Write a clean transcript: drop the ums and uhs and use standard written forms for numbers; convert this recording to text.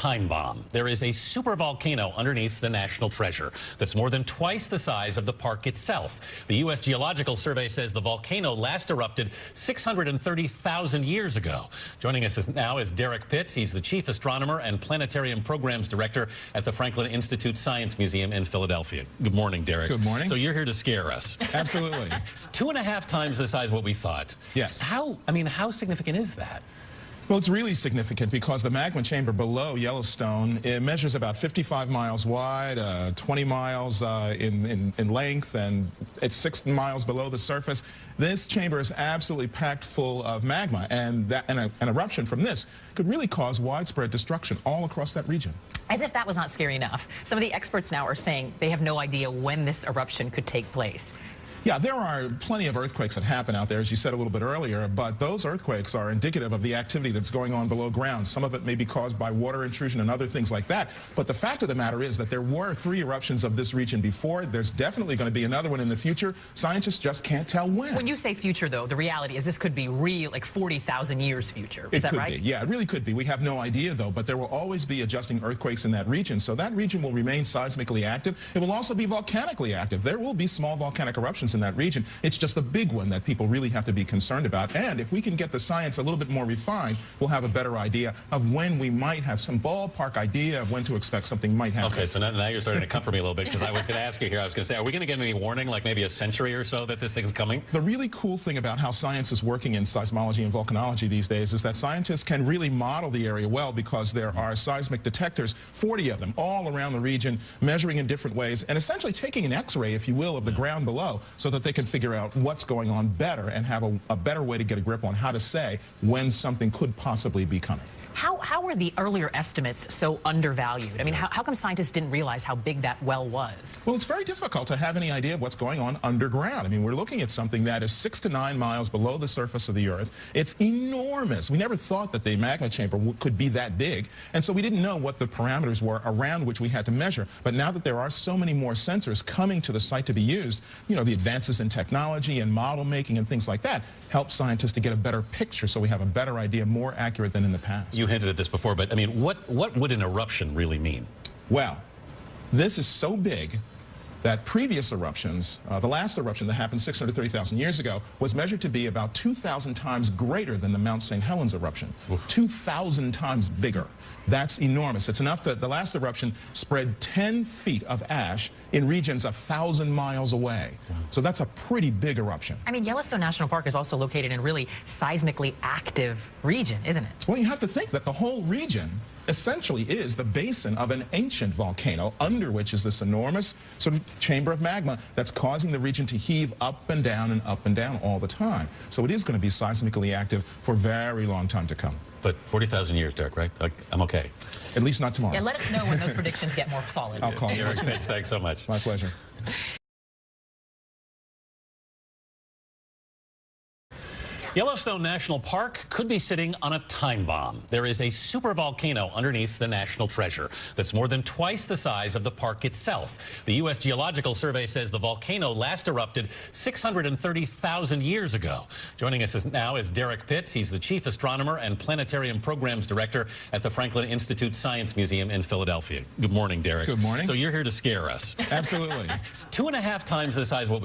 time bomb. There is a supervolcano underneath the national treasure that's more than twice the size of the park itself. The U.S. Geological Survey says the volcano last erupted 630,000 years ago. Joining us now is Derek Pitts. He's the chief astronomer and planetarium programs director at the Franklin Institute Science Museum in Philadelphia. Good morning, Derek. Good morning. So you're here to scare us. Absolutely. It's 2.5 times the size of what we thought. Yes. How significant is that? Well, it's really significant because the magma chamber below Yellowstone, it measures about 55 miles wide, 20 miles in length, and it's 6 miles below the surface. This chamber is absolutely packed full of magma, and an eruption from this could really cause widespread destruction all across that region. As if that was not scary enough, some of the experts now are saying they have no idea when this eruption could take place. Yeah, there are plenty of earthquakes that happen out there, as you said a little bit earlier, but those earthquakes are indicative of the activity that's going on below ground. Some of it may be caused by water intrusion and other things like that. But the fact of the matter is that there were 3 eruptions of this region before. There's definitely going to be another one in the future. Scientists just can't tell when. When you say future, though, the reality is this could be real, like 40,000 years future. Is that right? It could be. Yeah, it really could be. We have no idea, though, but there will always be adjusting earthquakes in that region. So that region will remain seismically active. It will also be volcanically active. There will be small volcanic eruptions in that region. It's just the big one that people really have to be concerned about. And if we can get the science a little bit more refined, we'll have a better idea of when we might have some ballpark idea of when to expect something might happen. Okay, so now you're starting to comfort me a little bit, because I was going to ask you here, I was going to say, are we going to get any warning, like maybe a century or so, that this thing's coming? The really cool thing about how science is working in seismology and volcanology these days is that scientists can really model the area well, because there are seismic detectors, 40 of them, all around the region, measuring in different ways, and essentially taking an X-ray, if you will, of the ground below, so that they can figure out what's going on better and have a better way to get a grip on how to say when something could possibly be coming. How were the earlier estimates so undervalued? I mean, how come scientists didn't realize how big that well was? Well, it's very difficult to have any idea of what's going on underground. I mean, we're looking at something that is 6 to 9 miles below the surface of the Earth. It's enormous. We never thought that the magma chamber could be that big, and so we didn't know what the parameters were around which we had to measure. But now that there are so many more sensors coming to the site to be used, you know, the advances in technology and model making and things like that help scientists to get a better picture, so we have a better idea, more accurate than in the past. You hinted at this before, but I mean, what would an eruption really mean? Well, this is so big that previous eruptions, the last eruption that happened 630,000 years ago, was measured to be about 2,000 times greater than the Mount St. Helens eruption. Oof. 2,000 times bigger. That's enormous. It's enough that the last eruption spread 10 feet of ash in regions 1,000 miles away. Wow. So that's a pretty big eruption. I mean, Yellowstone National Park is also located in a really seismically active region, isn't it? Well, you have to think that the whole region essentially is the basin of an ancient volcano, under which is this enormous sort of chamber of magma that's causing the region to heave up and down all the time. So it is going to be seismically active for a very long time to come. But 40,000 years, Derek, right? I'm okay. At least not tomorrow. Yeah, let us know when those predictions get more solid. I'll call you. Derek Pitts, thanks so much. My pleasure. Yellowstone National Park could be sitting on a time bomb. There is a supervolcano underneath the national treasure that's more than twice the size of the park itself. The U.S. Geological Survey says the volcano last erupted 630,000 years ago. Joining us now is Derek Pitts. He's the chief astronomer and planetarium programs director at the Franklin Institute Science Museum in Philadelphia. Good morning, Derek. Good morning. So you're here to scare us. Absolutely. It's 2.5 times the size of what we